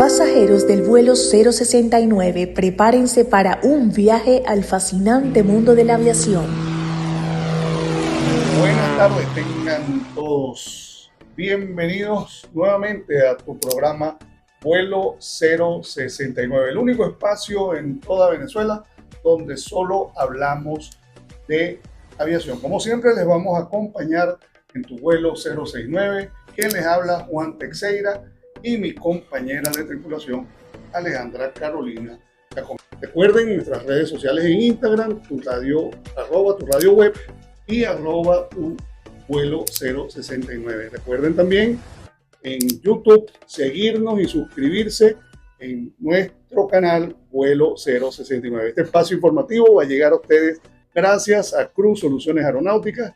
Pasajeros del vuelo 069, prepárense para un viaje al fascinante mundo de la aviación. Buenas tardes, tengan todos bienvenidos nuevamente a tu programa Vuelo 069, el único espacio en toda Venezuela donde solo hablamos de aviación. Como siempre, les vamos a acompañar en tu vuelo 069. Quien les habla, Juan Teixeira, y mi compañera de tripulación, Alejandra Carolina. Recuerden nuestras redes sociales en Instagram, tu radio web y tu vuelo 069. Recuerden también en YouTube seguirnos y suscribirse en nuestro canal Vuelo 069. Este espacio informativo va a llegar a ustedes gracias a Cruz Soluciones Aeronáuticas,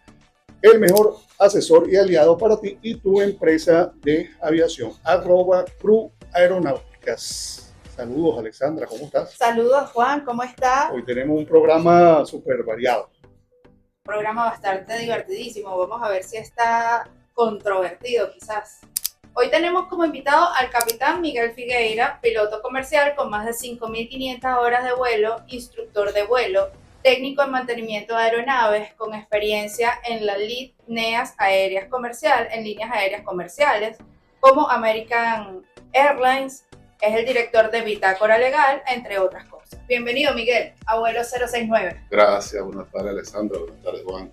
el mejor asesor y aliado para ti y tu empresa de aviación. Cruz Aeronáuticas. Saludos, Alexandra, ¿cómo estás? Saludos, Juan, ¿cómo estás? Hoy tenemos un programa súper variado. Programa bastante divertidísimo. Vamos a ver si está controvertido, quizás. Hoy tenemos como invitado al capitán Miguel Figueira, piloto comercial con más de 5.500 horas de vuelo, instructor de vuelo, técnico en mantenimiento de aeronaves, con experiencia en la líneas aéreas comerciales, como American Airlines. Es el director de Bitácora Legal, entre otras cosas. Bienvenido, Miguel, a vuelo 069. Gracias, buenas tardes, Alexandra, buenas tardes, Juan.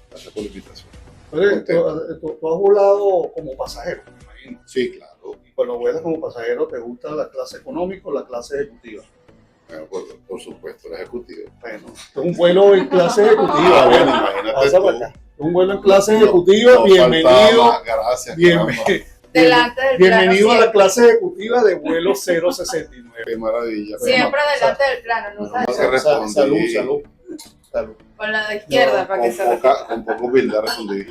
Gracias por la invitación. Oye, tú has volado como pasajero, me imagino. Sí, claro. Y cuando vuelas como pasajero, ¿te gusta la clase económica o la clase ejecutiva? Bueno, por supuesto, la ejecutiva. Bueno, es un vuelo en clase ejecutiva. Bueno, imagínate tú. Es un vuelo en clase ejecutiva. No, bienvenido. Gracias. Bienvenido a la clase ejecutiva de vuelo 069. Qué maravilla. Siempre delante del plano, ¿no sabes? Salud. Con la de izquierda, para que se repita. Con poco humildad respondí.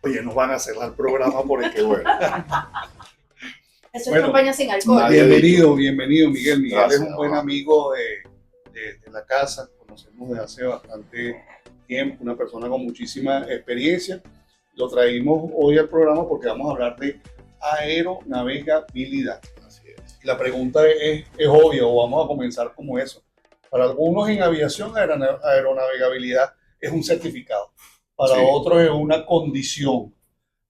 Oye, nos van a cerrar el programa por el que bueno. Eso es campaña sin alcohol. Bienvenido, Miguel. Miguel Gracias, es un buen amigo de la casa. Conocemos desde hace bastante tiempo, una persona con muchísima experiencia. Lo traímos hoy al programa porque vamos a hablar de aeronavegabilidad. Así es. La pregunta es obvia, o vamos a comenzar como eso. Para algunos en aviación, aeronavegabilidad es un certificado. Para otros es una condición.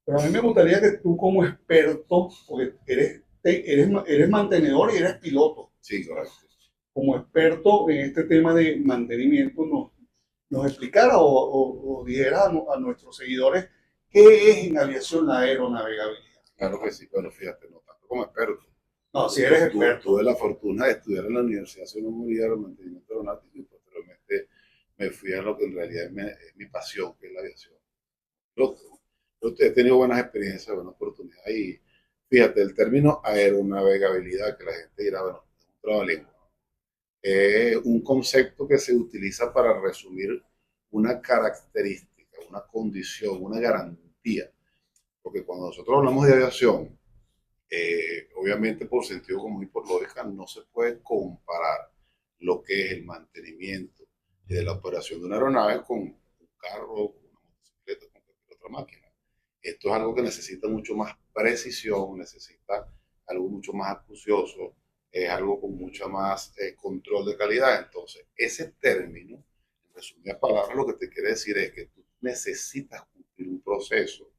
Pero a mí me gustaría que tú, como experto, porque eres mantenedor y eres piloto. Sí, correcto. Como experto en este tema de mantenimiento, nos explicara o dijera a nuestros seguidores qué es en aviación la aeronavegabilidad. Claro que sí, pero fíjate, no tanto como experto. No, si eres experto. Tuve la fortuna de estudiar en la Universidad Simón Bolívar de mantenimiento aeronáutico y posteriormente me fui a lo que en realidad es mi pasión, que es la aviación. Yo he tenido buenas experiencias, buenas oportunidades y fíjate, el término aeronavegabilidad, que la gente dirá, bueno, es un trabalengua. Es un concepto que se utiliza para resumir una característica, una condición, una garantía. Porque cuando nosotros hablamos de aviación, obviamente por sentido común y por lógica no se puede comparar lo que es el mantenimiento de la operación de una aeronave con un carro, con una motocicleta, con cualquier otra máquina. Esto es algo que necesita mucho más precisión, necesita algo mucho más acucioso, es algo con mucho más control de calidad. Entonces, ese término, en resumidas palabras, lo que te quiere decir es que tú necesitas cumplir un proceso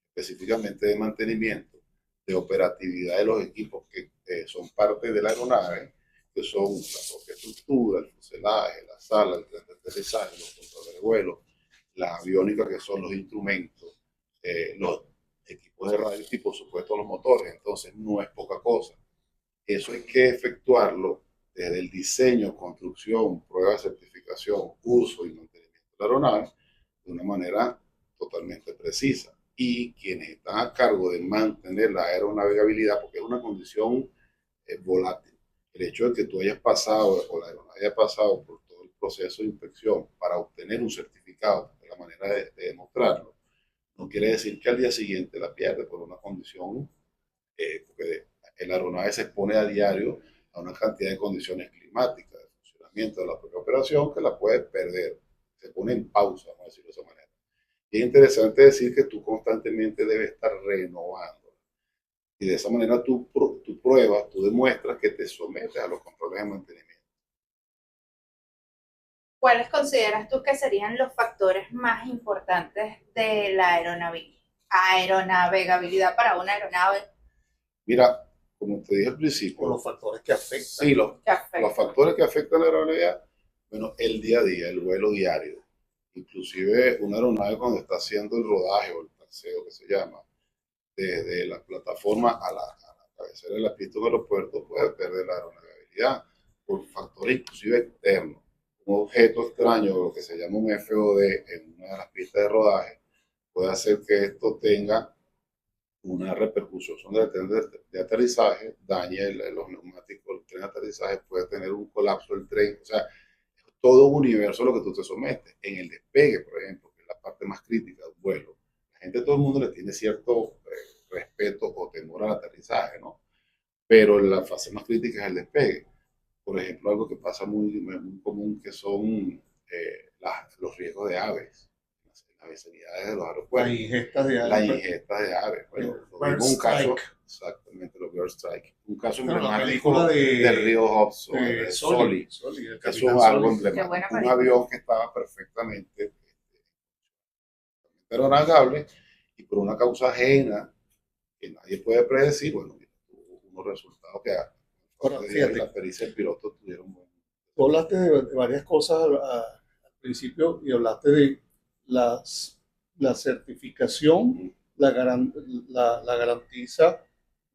específicamente de mantenimiento, de operatividad de los equipos que son parte de la aeronave, que son la propia estructura, el fuselaje, la sala, el tren de aterrizaje, los controles de vuelo, la aviónica, que son los instrumentos, los equipos de radio y por supuesto los motores. Entonces no es poca cosa. Eso hay que efectuarlo desde el diseño, construcción, prueba, certificación, uso y mantenimiento de la aeronave de una manera totalmente precisa. Y quienes están a cargo de mantener la aeronavegabilidad, porque es una condición volátil. El hecho de que tú hayas pasado o la aeronave haya pasado por todo el proceso de inspección para obtener un certificado, de la manera de demostrarlo, no quiere decir que al día siguiente la pierde por una condición, porque la aeronave se expone a diario a una cantidad de condiciones climáticas, de funcionamiento de la propia operación, que la puede perder, se pone en pausa, vamos a decirlo de esa manera. Y es interesante decir que tú constantemente debes estar renovando. Y de esa manera tú pruebas, tú demuestras que te sometes a los controles de mantenimiento. ¿Cuáles consideras tú que serían los factores más importantes de la aeronavegabilidad para una aeronave Mira, como te dije al Por principio, los factores que afectan. sí, que afectan? los factores que afectan la aeronave, bueno, el día a día, el vuelo diario. Inclusive una aeronave cuando está haciendo el rodaje o el taxeo que se llama, desde la plataforma a la cabecera de la pista del aeropuerto puede perder la aeronavegabilidad por factores inclusive externos. Un objeto extraño, lo que se llama un FOD en una de las pistas de rodaje, puede hacer que esto tenga una repercusión sobre el tren de aterrizaje, dañe los neumáticos, el tren de aterrizaje puede tener un colapso del tren, o sea, es todo un universo a lo que tú te sometes. En el despegue, por ejemplo, que es la parte más crítica del vuelo, la gente, todo el mundo le tiene cierto respeto o temor al aterrizaje, ¿no? Pero la fase más crítica es el despegue. Por ejemplo, algo que pasa muy común que son los riesgos de aves en las vicinidades de los Las aeropuertos, ingestas de las ingestas de aves. Bueno, Bird vimos un caso, Strike. exactamente, los Bird Strike, un caso Bueno, la emblemático película del río Hudson, de Soli, Soli. el Eso capitán es algo Soli. Qué emblemático. buena Un película. avión que estaba perfectamente pero navegable y por una causa ajena que nadie puede predecir, bueno, tuvo unos resultados que Ahora, y la fíjate, pericia del piloto tuvieron buen. tú hablaste de varias cosas al principio y hablaste de las, la certificación, la garantiza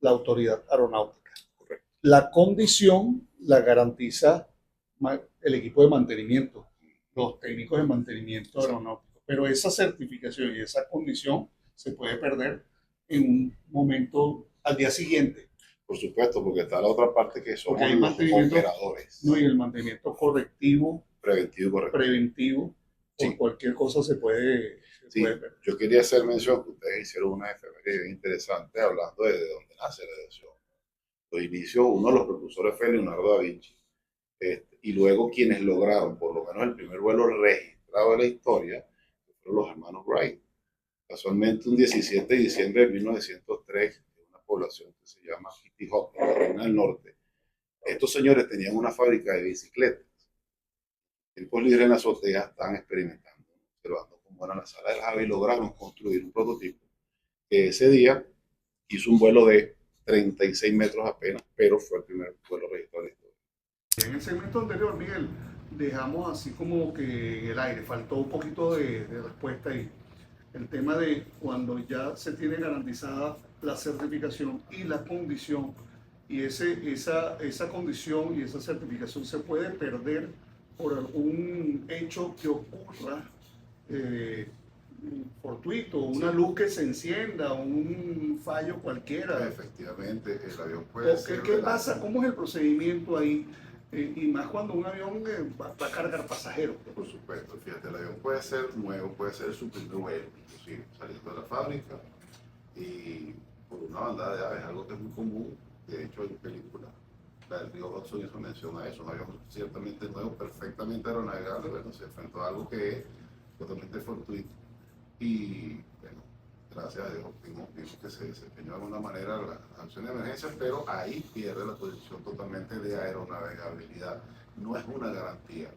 la autoridad aeronáutica. Correcto. La condición la garantiza el equipo de mantenimiento, los técnicos de mantenimiento aeronáutico. Pero esa certificación y esa condición se puede perder en un momento al día siguiente. Por supuesto, porque está la otra parte que Porque somos hay los mantenimiento, operadores. no, y el mantenimiento correctivo, Preventivo y correctivo. preventivo, por Sí. cualquier cosa se puede Sí, perder. yo quería hacer mención que ustedes hicieron una efeméride bien interesante hablando de dónde nace la aviación. Los inicios, uno de los precursores fue Leonardo da Vinci, y luego quienes lograron por lo menos el primer vuelo registrado de la historia fueron los hermanos Wright. Casualmente, un 17 de diciembre de 1903, en una población que se llama Kitty Hawk, en Carolina del Norte, estos señores tenían una fábrica de bicicletas. Tiempos libres en la azotea estaban experimentando, observando cómo era la sala del Java y lograron construir un prototipo que ese día hizo un vuelo de 36 metros apenas, pero fue el primer vuelo registrado de la historia. En el segmento anterior, Miguel, dejamos así como que en el aire, faltó un poquito de respuesta ahí. El tema de cuando ya se tiene garantizada la certificación y la condición, y esa condición y esa certificación se puede perder por algún hecho que ocurra eh, fortuito, una luz que se encienda, un fallo cualquiera. Efectivamente, el avión puede ser. ¿Qué pasa? ¿Cómo es el procedimiento ahí? Y más cuando un avión va a cargar pasajeros. Por supuesto, fíjate, el avión puede ser nuevo, puede ser su primer vuelo, inclusive saliendo de la fábrica y por una bandada de aves, algo que es muy común, de hecho en películas. La del río Hudson hizo mención a eso, un avión ciertamente nuevo, perfectamente aeronavegable, bueno, se enfrentó a algo que es totalmente fortuito y bueno, gracias a Dios vimos que se desempeñó de alguna manera la acción de emergencia, pero ahí pierde la posición totalmente de aeronavegabilidad. No es una garantía,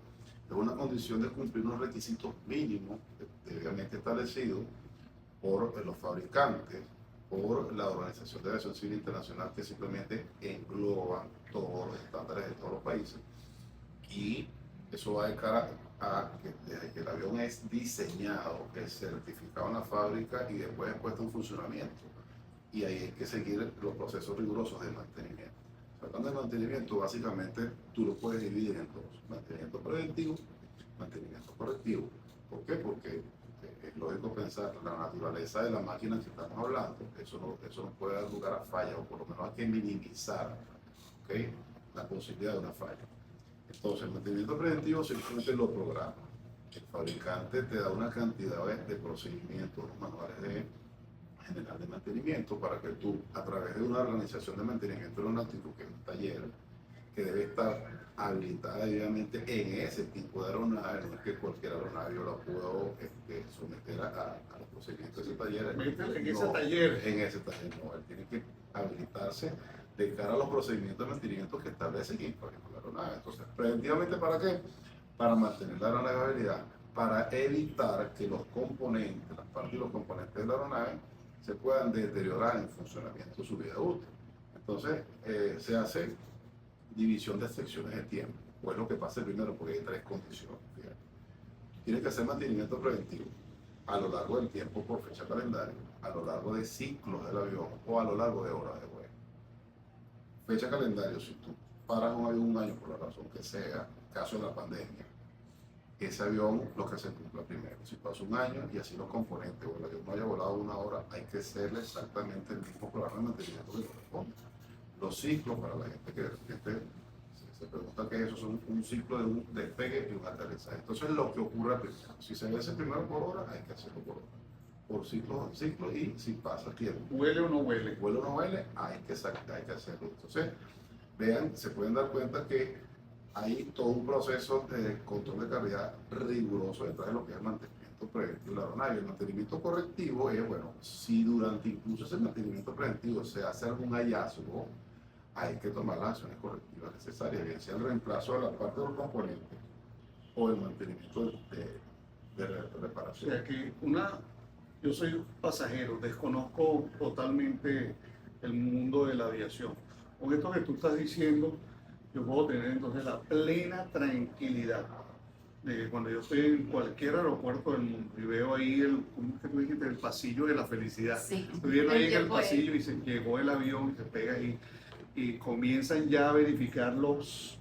es una condición de cumplir unos requisitos mínimos debidamente establecidos por los fabricantes, por la Organización de Aviación Civil Internacional, que simplemente engloban todos los estándares de todos los países. Y eso va de cara a que desde que el avión es diseñado, es certificado en la fábrica y después es puesto en funcionamiento. Y ahí hay que seguir los procesos rigurosos de mantenimiento. Hablando de mantenimiento, básicamente tú lo puedes dividir en dos: mantenimiento preventivo, mantenimiento correctivo. ¿Por qué? Porque es lógico pensar la naturaleza de la máquina que estamos hablando, eso no puede dar lugar a fallas, o por lo menos hay que minimizar, ¿okay?, la posibilidad de una falla. Entonces, el mantenimiento preventivo simplemente lo programa. El fabricante te da una cantidad de procedimientos, manuales general de mantenimiento, para que tú, a través de una organización de mantenimiento aeronáutico, que es un taller, que debe estar habilitada debidamente en ese tipo de aeronave. No es que cualquier aeronave yo la puedo someter a los procedimientos de ese taller. En ese taller. En ese taller no, él tiene que habilitarse de cara a los procedimientos de mantenimiento que establece aquí, por ejemplo, la aeronave. Entonces, preventivamente, ¿para qué? Para mantener la aeronavegabilidad, para evitar que los componentes, las partes y los componentes de la aeronave se puedan deteriorar en funcionamiento de su vida útil. Entonces, se hace división de secciones de tiempo. Pues lo que pasa primero, porque hay tres condiciones. Fíjate. Tienes que hacer mantenimiento preventivo a lo largo del tiempo por fecha calendario, a lo largo de ciclos del avión o a lo largo de horas de vuelo. Fecha calendario, si tú paras un avión un año por la razón que sea, caso de la pandemia, ese avión lo que se cumpla primero. Si pasa un año y así los componentes o el avión no haya volado una hora, hay que hacerle exactamente el mismo programa de mantenimiento que corresponde. Los ciclos, para la gente que se pregunta qué es eso, son un ciclo de un despegue y un aterrizaje. Entonces lo que ocurre primero, si se hace primero por hora, hay que hacerlo por ciclo en ciclo, y si pasa tiempo. ¿Huele o no huele? Huele o no huele, hay que hacerlo. Entonces, vean, se pueden dar cuenta que hay todo un proceso de control de calidad riguroso detrás de lo que es el mantenimiento preventivo de la aeronave. El mantenimiento correctivo es, bueno, si durante incluso ese mantenimiento preventivo se hace algún hallazgo, hay que tomar las acciones correctivas necesarias, bien sea el reemplazo de la parte de los componentes o el mantenimiento de reparación. O sea que yo soy pasajero, desconozco totalmente el mundo de la aviación. Con esto que tú estás diciendo, yo puedo tener entonces la plena tranquilidad de que cuando yo estoy en cualquier aeropuerto del mundo y veo ahí ¿cómo es que tú dijiste? El pasillo de la felicidad. Sí. Estoy viendo ahí en el pasillo y se llegó el avión y se pega ahí y comienzan ya a verificar los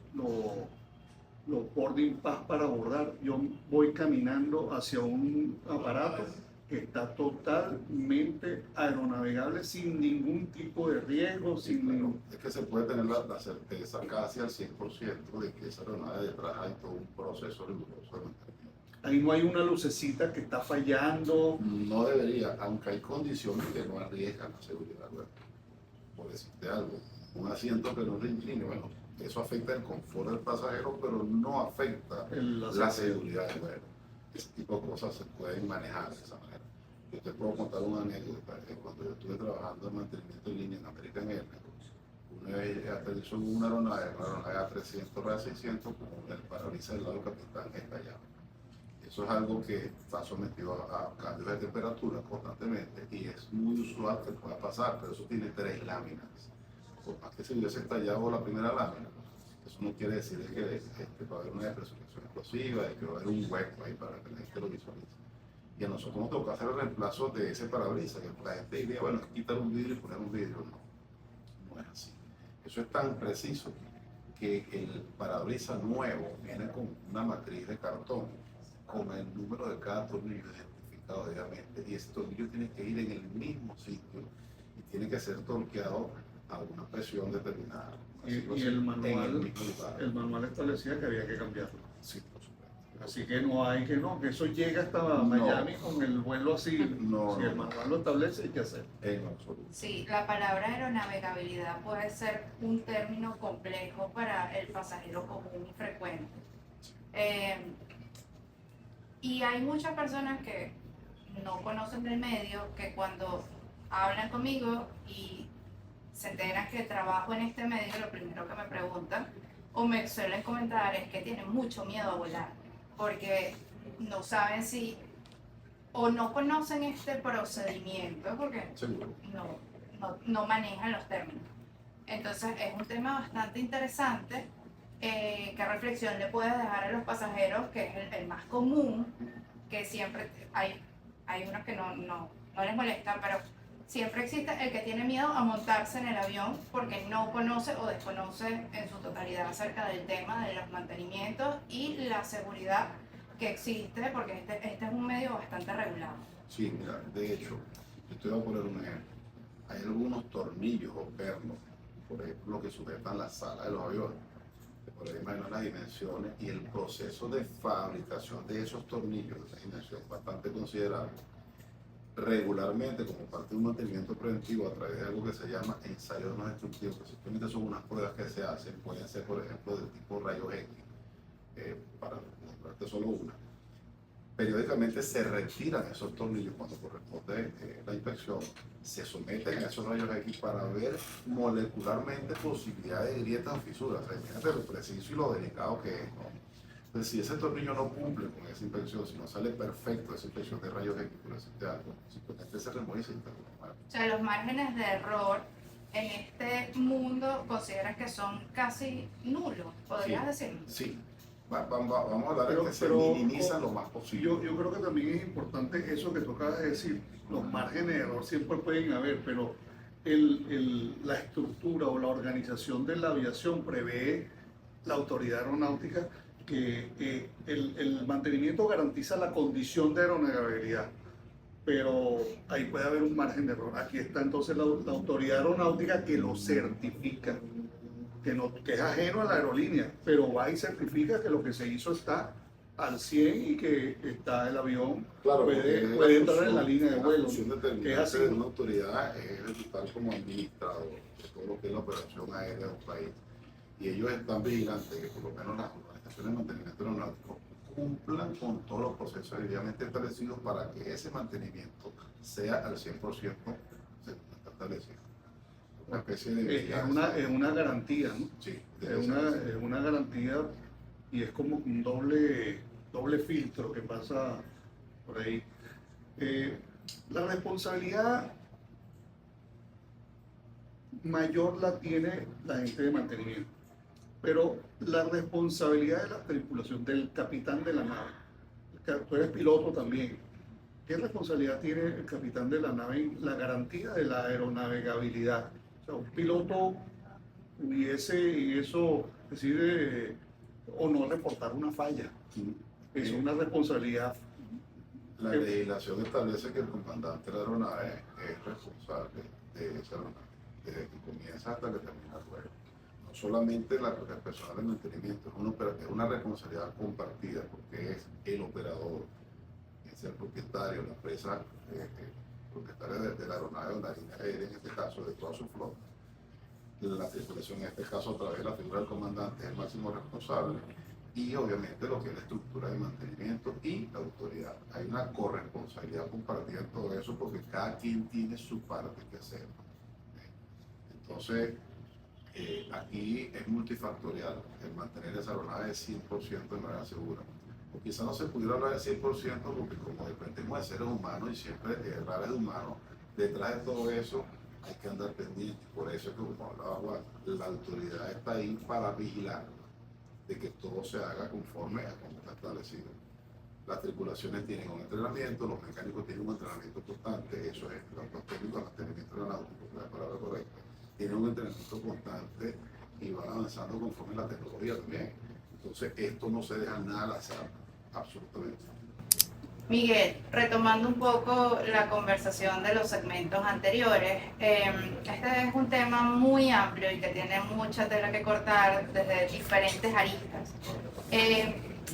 boarding pass para abordar. Yo voy caminando hacia un aparato que está totalmente aeronavegable sin ningún tipo de riesgo, Es que se puede tener la certeza casi al 100% de que esa aeronave detrás hay todo un proceso riguroso de mantenimiento. Ahí no hay una lucecita que está fallando. No debería, aunque hay condiciones que no arriesgan la seguridad. Bueno, por decirte algo, un asiento que no se incline, bueno, eso afecta el confort del pasajero, pero no afecta la seguridad del vuelo. Ese tipo de cosas se pueden manejar de esa manera. Yo te puedo contar una anécdota que cuando yo estuve trabajando en mantenimiento en línea en American Airlines, una vez aterrizó en una aeronave A300, A600, con el parabrisas del lado del capitán estallado. Eso es algo que está sometido a cambios de temperatura constantemente y es muy usual que pueda pasar, pero eso tiene 3 láminas. Por más que se hubiese estallado la primera lámina, eso no quiere decir que va a haber una depresurización explosiva, de que va a haber un hueco ahí para que la gente lo visualice. Y a nosotros nos tocó hacer el reemplazo de ese parabrisas, que la gente diría, bueno, es quitar un vidrio y poner un vidrio. No es así. Eso es tan preciso que el parabrisas nuevo viene con una matriz de cartón, con el número de cada tornillo identificado debidamente, y ese tornillo tiene que ir en el mismo sitio y tiene que ser torqueado a una presión determinada. Y el manual establecía que había que cambiarlo. Sí, por supuesto. Así que no hay que eso llega hasta Miami con el vuelo así. Si el manual lo establece, hay que hacer. En absoluto. Sí, la palabra aeronavegabilidad puede ser un término complejo para el pasajero común y frecuente. Y hay muchas personas que no conocen del medio, que cuando hablan conmigo y se enteran que trabajo en este medio, lo primero que me preguntan o me suelen comentar es que tienen mucho miedo a volar, porque no saben si o no conocen este procedimiento, porque no manejan los términos. Entonces es un tema bastante interesante. ¿Qué reflexión le puedes dejar a los pasajeros, que es el más común, que siempre hay unos que no les molestan, pero siempre existe el que tiene miedo a montarse en el avión porque no conoce o desconoce en su totalidad acerca del tema de los mantenimientos y la seguridad que existe, porque este es un medio bastante regulado? Sí, mira, de hecho, yo te voy a poner un ejemplo. Hay algunos tornillos o pernos, por ejemplo, que sujetan la sala de los aviones. Por ahí imaginan las dimensiones y el proceso de fabricación de esos tornillos, de una dimensión bastante considerable, regularmente, como parte de un mantenimiento preventivo a través de algo que se llama ensayos no destructivos, que simplemente son unas pruebas que se hacen, pueden ser, por ejemplo, del tipo rayos X, para mostrarte solo una. Periódicamente se retiran esos tornillos cuando corresponde la inspección, se someten a esos rayos X para ver molecularmente posibilidades de grietas o fisuras. O sea, imagínate lo preciso y lo delicado que es, ¿no? Entonces, si ese tornillo no cumple con esa inspección, si no sale perfecto esa inspección de rayos X, por decirte algo, simplemente se remueve y se instala. O sea, los márgenes de error en este mundo consideras que son casi nulos, ¿podrías decirlo? Sí. Vamos a hablar de que se minimizan lo más posible. Yo creo que también es importante eso que tú acabas de decir. Los márgenes de error siempre pueden haber, pero la estructura o la organización de la aviación prevé la autoridad aeronáutica que el mantenimiento garantiza la condición de aeronavegabilidad, pero ahí puede haber un margen de error. Aquí está entonces la autoridad aeronáutica que lo certifica, que es ajeno a la aerolínea, pero va y certifica que lo que se hizo está al 100 y que está el avión, claro, puede entrar en la línea de vuelo. La función determinante de una autoridad es ejecutar como administrador de todo lo que es la operación aérea de un país. Y ellos están vigilantes que por lo menos las organizaciones de mantenimiento aeronáutico cumplan con todos los procesos debidamente establecidos para que ese mantenimiento sea al 100% según está establecido. Una especie de es una garantía, ¿no? Sí, es una garantía y es como un doble filtro que pasa por ahí. La responsabilidad mayor la tiene la gente de mantenimiento, pero la responsabilidad de la tripulación, del capitán de la nave, tú eres piloto también, ¿qué responsabilidad tiene el capitán de la nave en la garantía de la aeronavegabilidad? O sea, un piloto pudiese en eso decir o no reportar una falla. Es una responsabilidad. La legislación establece que el comandante de la aeronave es responsable de esa aeronave, desde que comienza hasta que termina el vuelo. No solamente el personal de mantenimiento, es una responsabilidad compartida, porque es el operador, es el propietario, la empresa propietaria de la aeronave o la línea aérea, en este caso, de toda su flota. La tripulación, en este caso, a través de la figura del comandante, es el máximo responsable. Y obviamente lo que es la estructura de mantenimiento y la autoridad. Hay una corresponsabilidad compartida en todo eso porque cada quien tiene su parte que hacer. Entonces, aquí es multifactorial el mantener esa aeronave de 100% de manera segura. O quizá no se pudiera hablar de 100% porque como dependemos de seres humanos y siempre errores de humanos, detrás de todo eso hay que andar pendiente. Por eso es que, como hablaba Juan, la autoridad está ahí para vigilar de que todo se haga conforme a como está establecido. Las tripulaciones tienen un entrenamiento, los mecánicos tienen un entrenamiento constante, eso es, los técnicos de mantenimiento aeronáutico, la palabra correcta, tienen un entrenamiento constante y van avanzando conforme la tecnología también. Entonces, esto no se deja nada al azar, absolutamente. Miguel, retomando un poco la conversación de los segmentos anteriores, este es un tema muy amplio y que tiene mucha tela que cortar desde diferentes aristas.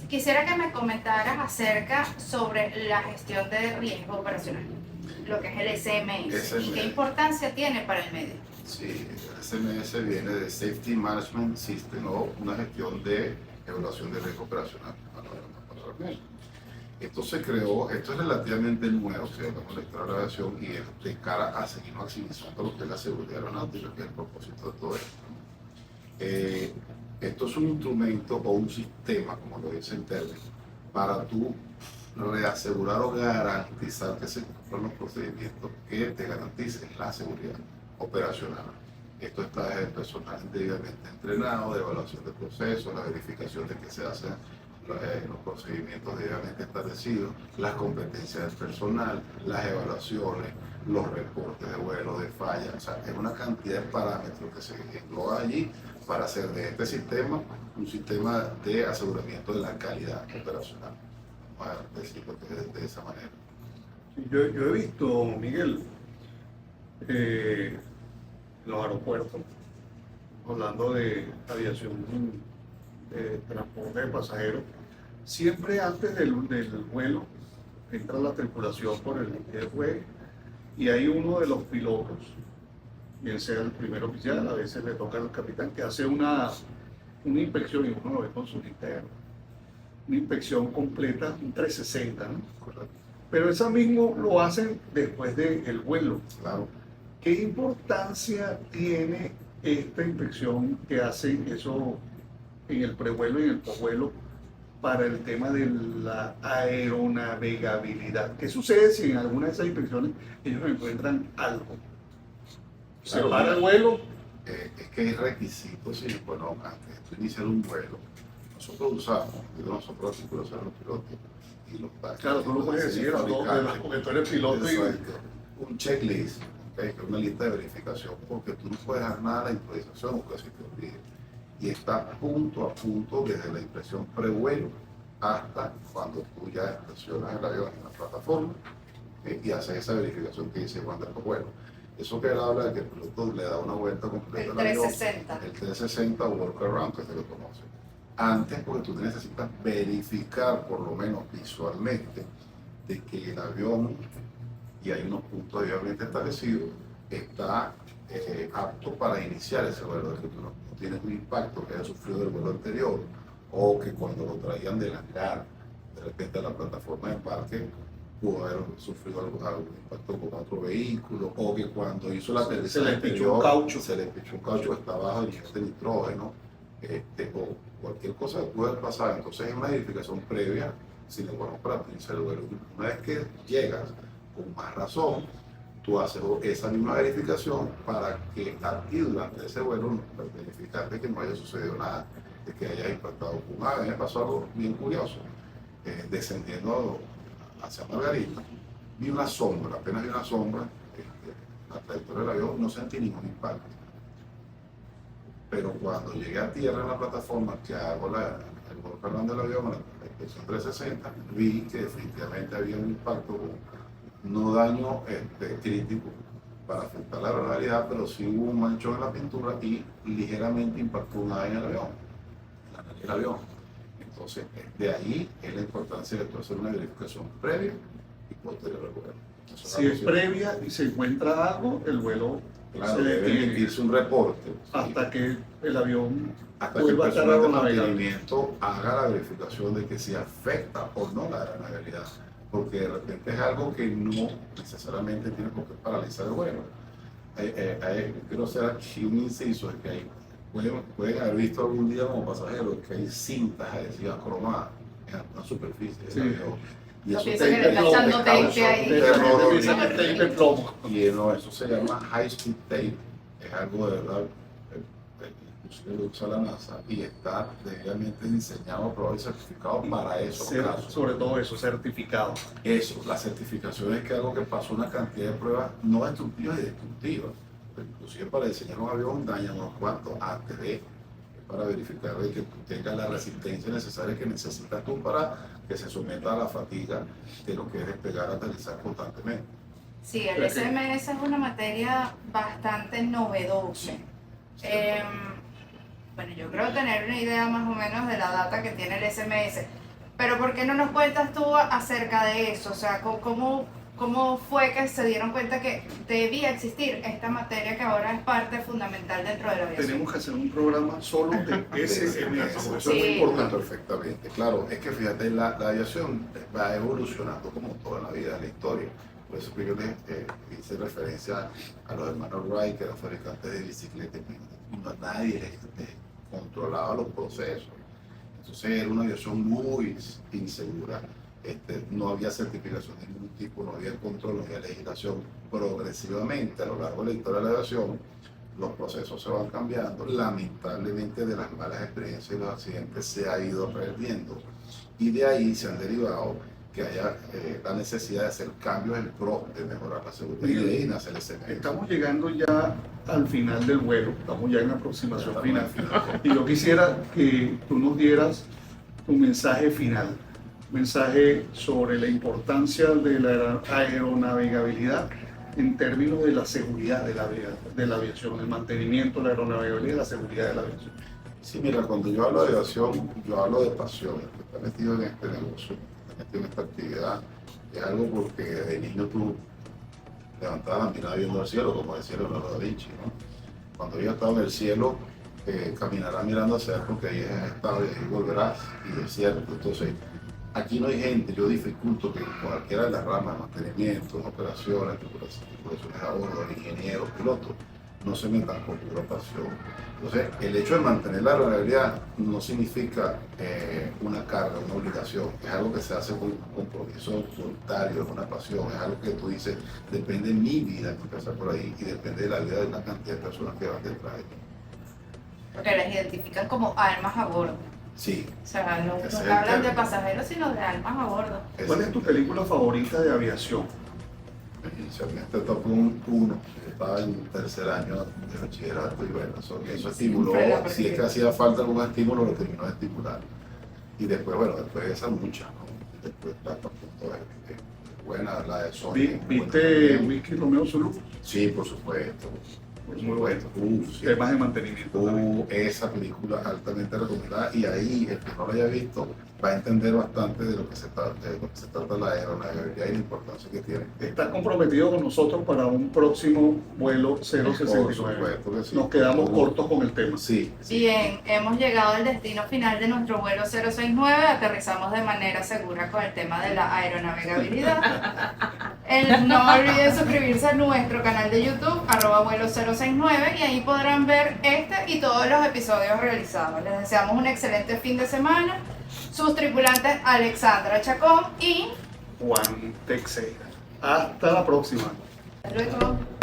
Quisiera que me comentaras acerca sobre la gestión de riesgo operacional, lo que es el SMS, y qué importancia tiene para el medio. Sí, el SMS viene de Safety Management System o una gestión de evaluación de riesgo operacional. Esto se creó, esto es relativamente nuevo, si hablamos de la historia de la aviación, y es de cara a seguir maximizando lo que es la seguridad aeronáutica, que es el propósito de todo esto. Esto es un instrumento o un sistema, como lo dice en términos, para tú reasegurar o garantizar que se cumplan los procedimientos que te garanticen la seguridad operacional. Esto está desde el personal debidamente entrenado, de evaluación de procesos, la verificación de que se hacen los procedimientos debidamente establecidos, las competencias del personal, las evaluaciones, los reportes de vuelo, de fallas, o sea, es una cantidad de parámetros que se engloba allí para hacer de este sistema un sistema de aseguramiento de la calidad operacional. Vamos a decirlo de esa manera. Yo he visto, Miguel, los aeropuertos, hablando de aviación, de transporte de pasajeros, siempre antes del vuelo entra la tripulación por el gateway y hay uno de los pilotos, bien sea el primer oficial, a veces le toca al capitán, que hace una inspección y uno lo ve con su linterna. Una inspección completa, un 360, ¿no? Correcto. Pero eso mismo lo hacen después del vuelo. Claro. ¿Qué importancia tiene esta inspección que hacen eso en el prevuelo y en el posvuelo para el tema de la aeronavegabilidad? ¿Qué sucede si en alguna de esas inspecciones ellos encuentran algo? ¿Se Claro, para el vuelo? Es que hay requisitos, y bueno, antes de iniciar un vuelo, nosotros usamos, digo nosotros articulación los pilotos y los taxis. Claro, tú lo puedes decir a todos, porque tú eres piloto y... Exacto. Un checklist, ¿okay? Que es una lista de verificación, porque tú no puedes dar nada a la improvisación, porque se te olvide. Y está punto a punto desde la impresión prevuelo hasta cuando tú ya estacionas el avión en la plataforma, y haces esa verificación que dice cuando es vuelo. Eso que él habla de que el piloto le da una vuelta completa El al avión, 360. el 360 o workaround, que se lo conoce. Antes, porque tú necesitas verificar, por lo menos visualmente, de que el avión, y hay unos puntos obviamente establecidos, está apto para iniciar ese vuelo, de que tú no tienes un impacto que haya sufrido del vuelo anterior, o que cuando lo traían del hangar, de repente a la plataforma de embarque, pudo haber sufrido algún impacto con otro vehículo, o que cuando hizo la aterrizaje Se le pichó anterior, un caucho. se le pichó un caucho que está bajo el nivel de nitrógeno, o cualquier cosa que pueda pasar. Entonces es una verificación previa, sin embargo, para iniciar el vuelo. Una vez que llegas con más razón, tú haces esa misma verificación para que a ti durante ese vuelo verificar de que no haya sucedido nada, de que haya impactado con un ave. Me pasó algo bien curioso, descendiendo hacia Margarita, vi una sombra, apenas vi una sombra, la trayectoria del avión, no sentí ningún impacto. Pero cuando llegué a tierra en la plataforma, que hago el volcán del avión, la inspección 360, vi que definitivamente había un impacto con no daño crítico para afectar la aeronavegabilidad, pero sí hubo un manchón en la pintura y ligeramente impactó una ave en el avión, en la nariz del avión. Entonces, de ahí es la importancia de tú hacer una verificación previa y posterior al vuelo. Si es previa y se encuentra algo, el vuelo claro, se debe detiene emitirse un reporte. hasta ¿sí? que el avión Hasta que el vuelva a estar personal de aeronavegable. mantenimiento haga la verificación de que si afecta o no la aeronavegabilidad. Porque de repente es algo que no necesariamente tiene por qué paralizar el vuelo. Quiero hacer aquí un inciso, es que hay pueden haber visto algún día como pasajeros que hay cintas adhesivas cromadas en alguna superficie del avión. Y Yo eso pienso que le está echando tape ahí. Y no, eso se llama high speed tape. Es algo de verdad, inclusive lo usa la NASA y está debidamente diseñado, aprobado y certificado para esos casos. Sobre todo eso, certificado. Eso, la certificación es que algo que pasó una cantidad de pruebas no destructivas y destructivas. Inclusive para diseñar un avión dañan unos cuantos antes de, para verificar de que tú tengas la resistencia necesaria que necesitas tú para que se someta a la fatiga de lo que es despegar, aterrizar constantemente. Sí, el SMS es una materia bastante novedosa. Bueno, yo creo tener una idea más o menos de la data que tiene el SMS, pero ¿por qué no nos cuentas tú acerca de eso? O sea, ¿cómo fue que se dieron cuenta que debía existir esta materia que ahora es parte fundamental dentro de la aviación? Tenemos que hacer un programa solo de SMS. Eso Sí. es muy importante, perfectamente. Claro, es que fíjate, la aviación va evolucionando como toda la vida, la historia. Por eso que yo les hice referencia a los hermanos Wright, que eran fabricantes de bicicletas, y nadie les controlaba los procesos. Entonces era una aviación muy insegura. No había certificación de ningún tipo, no había control, no había legislación. Progresivamente a lo largo de la historia de la aviación, los procesos se van cambiando. Lamentablemente de las malas experiencias y los accidentes se ha ido perdiendo. Y de ahí se han derivado que haya la necesidad de hacer cambios en pro de mejorar la seguridad. Y de ahí nace el SMS. Estamos llegando ya al final del vuelo, estamos ya en la aproximación Estamos final. al final. Y yo quisiera que tú nos dieras tu mensaje final. Mensaje sobre la importancia de la aeronavegabilidad en términos de la seguridad de la aviación, el mantenimiento de la aeronavegabilidad y la seguridad de la aviación. Sí, mira, cuando yo hablo de aviación, yo hablo de pasión. El que está metido en este negocio, está metido en esta actividad, Es algo porque de niño tú levantabas la mirada viendo al cielo, como decía Leonardo da Vinci, ¿no? Cuando yo estaba en el cielo, caminarás mirando hacia él porque ahí has estado y ahí volverás, y es cierto. Entonces, aquí no hay gente, yo dificulto que cualquiera de las ramas, mantenimiento, operaciones, tripulaciones a bordo, ingenieros, pilotos, no se metan con pura pasión. Entonces, el hecho de mantener la realidad no significa una carga, una obligación, es algo que se hace con un compromiso voluntario, es una pasión, es algo que tú dices, depende de mi vida, empezar por ahí, y depende de la vida de una cantidad de personas que van detrás de ti. Porque las identifican como almas a bordo. Sí. O sea, no Ese es el hablan de término. pasajeros, sino de almas a bordo. ¿Cuál es tu película favorita de aviación? Inicialmente tocó un 1, yo estaba en tercer año de bachillerato y bueno, eso estimuló, Siempre la si es que hacía falta algún estímulo, lo terminó de estimular. Y después, bueno, después de esa muchas, ¿no? Después está a punto de buena, la de Sony. ¿Viste Whisky Romeo Zulu? Sí, por supuesto. Muy bueno. Sí. Temas de mantenimiento también. Esa película altamente recomendada, y ahí el que no la haya visto va a entender bastante de lo que se trata, la aeronavegabilidad y la importancia que tiene. ¿Estás comprometido con nosotros para un próximo vuelo Por 069? supuesto que sí. Nos quedamos cortos con el tema. Sí. Bien, hemos llegado al destino final de nuestro vuelo 069, aterrizamos de manera segura con el tema de la aeronavegabilidad. No olviden suscribirse a nuestro canal de YouTube, @vuelo 069, y ahí podrán ver este y todos los episodios realizados. Les deseamos un excelente fin de semana. Sus tripulantes Alexandra Chacón y Juan Teixeira. Hasta la próxima. hasta luego.